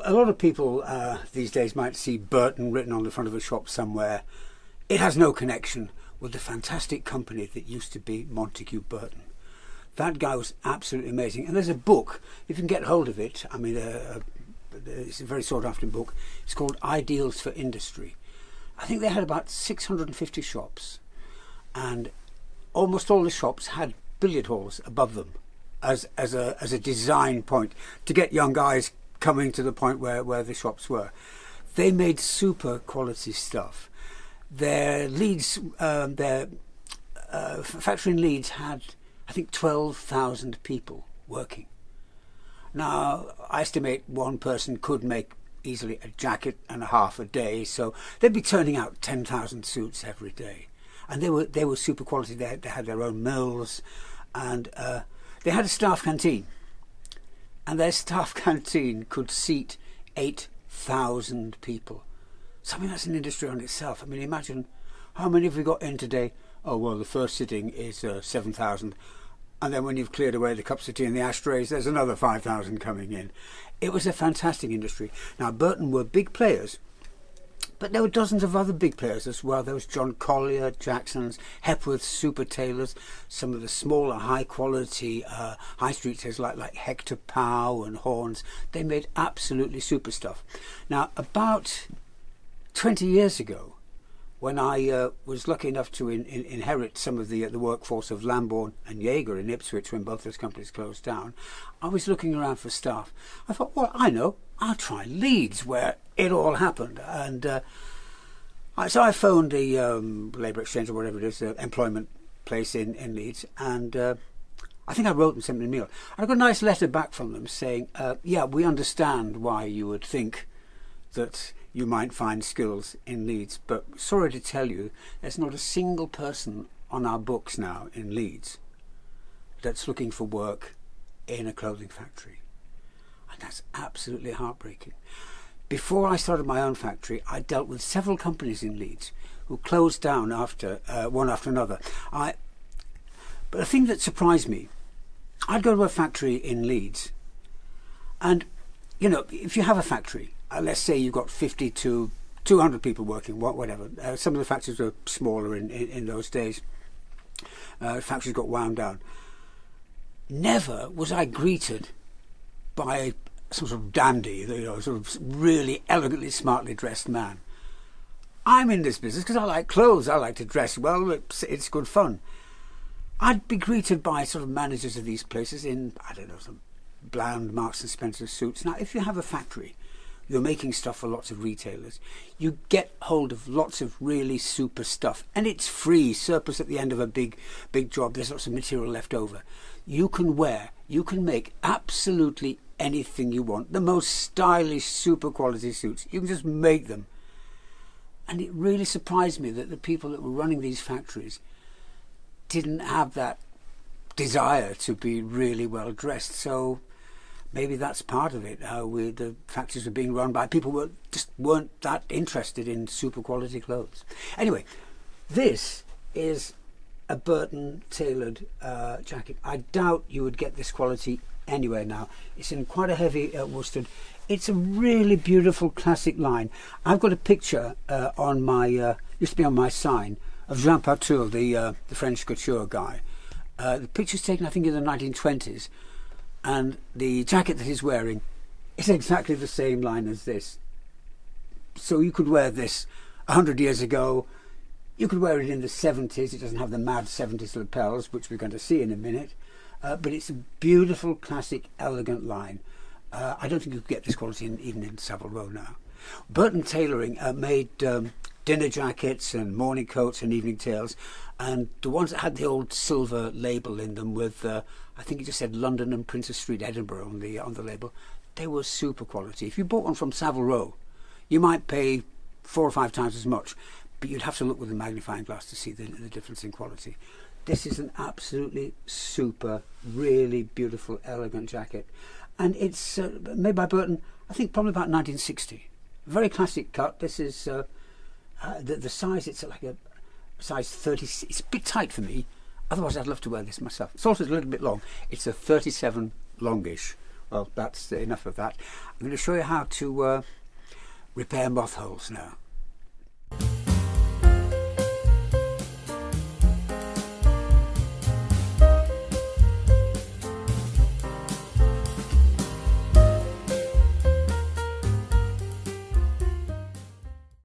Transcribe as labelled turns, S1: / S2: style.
S1: a lot of people these days might see Burton written on the front of a shop somewhere. It has no connection with the fantastic company that used to be Montague Burton. That guy was absolutely amazing. And there's a book, if you can get hold of it, I mean, it's a very sought after book. It's called Ideals for Industry. I think they had about 650 shops, and almost all the shops had billiard halls above them as a design point to get young guys coming to the point where the shops were. They made super quality stuff. Their Leeds, their factory in Leeds had, I think, 12,000 people working. Now, I estimate one person could make easily a jacket and a half a day, so they'd be turning out 10,000 suits every day. And they were super quality. They had their own mills, and they had a staff canteen. And their staff canteen could seat 8,000 people. So, I mean, that's an industry on itself. I mean, imagine how many have we got in today? Oh, well, the first sitting is 7,000. And then when you've cleared away the cups of tea and the ashtrays, there's another 5,000 coming in. It was a fantastic industry. Now, Burton were big players, but there were dozens of other big players as well. There was John Collier, Jackson's, Hepworth's super tailors, some of the smaller, high-quality high street tailors like Hector Pow and Horns. They made absolutely super stuff. Now, about 20 years ago, when I was lucky enough to inherit some of the workforce of Lambourne and Jaeger in Ipswich when both those companies closed down, I was looking around for staff. I thought, well, I know, I'll try Leeds, where it all happened. And so I phoned the Labour Exchange or whatever it is, the employment place in Leeds, and I think I wrote them something in the mail. I got a nice letter back from them saying, yeah, we understand why you would think that you might find skills in Leeds, but sorry to tell you, there's not a single person on our books now in Leeds that's looking for work in a clothing factory. And that's absolutely heartbreaking. Before I started my own factory, I dealt with several companies in Leeds who closed down after one after another. But the thing that surprised me, I'd go to a factory in Leeds, and you know, if you have a factory, let's say you've got 50 to 200 people working, whatever. Some of the factories were smaller in those days. Factories got wound down. Never was I greeted by some sort of dandy, you know, sort of really elegantly, smartly dressed man. I'm in this business because I like clothes. I like to dress well. It's good fun. I'd be greeted by sort of managers of these places in, I don't know, some bland Marks and Spencer suits. Now, if you have a factory, you're making stuff for lots of retailers, you get hold of lots of really super stuff, and it's free, surplus at the end of a big job. There's lots of material left over. You can make absolutely anything you want, the most stylish, super quality suits. You can just make them. And it really surprised me that the people that were running these factories didn't have that desire to be really well dressed. So maybe that's part of it, how the factories were being run by people who just weren't that interested in super quality clothes. Anyway, this is a Burton tailored jacket. I doubt you would get this quality anywhere now. It's in quite a heavy worsted. It's a really beautiful classic line. I've got a picture on my, used to be on my sign, of Jean Patul, the French couture guy. The picture's taken, I think, in the 1920s. And the jacket that he's wearing is exactly the same line as this. So you could wear this 100 years ago. You could wear it in the 70s. It doesn't have the mad 70s lapels, which we're going to see in a minute. But it's a beautiful, classic, elegant line. I don't think you could get this quality even in Savile Row now. Burton Tailoring made dinner jackets and morning coats and evening tails. And the ones that had the old silver label in them with, I think it just said London and Princess Street, Edinburgh on the label, they were super quality. If you bought one from Savile Row, you might pay 4 or 5 times as much, but you'd have to look with a magnifying glass to see the difference in quality. This is an absolutely super, really beautiful, elegant jacket. And it's made by Burton, I think probably about 1960. Very classic cut. This is the size, it's like a size 30. It's a bit tight for me. Otherwise, I'd love to wear this myself. It's also a little bit long. It's a 37 longish, Well, that's enough of that. I'm going to show you how to repair moth holes now.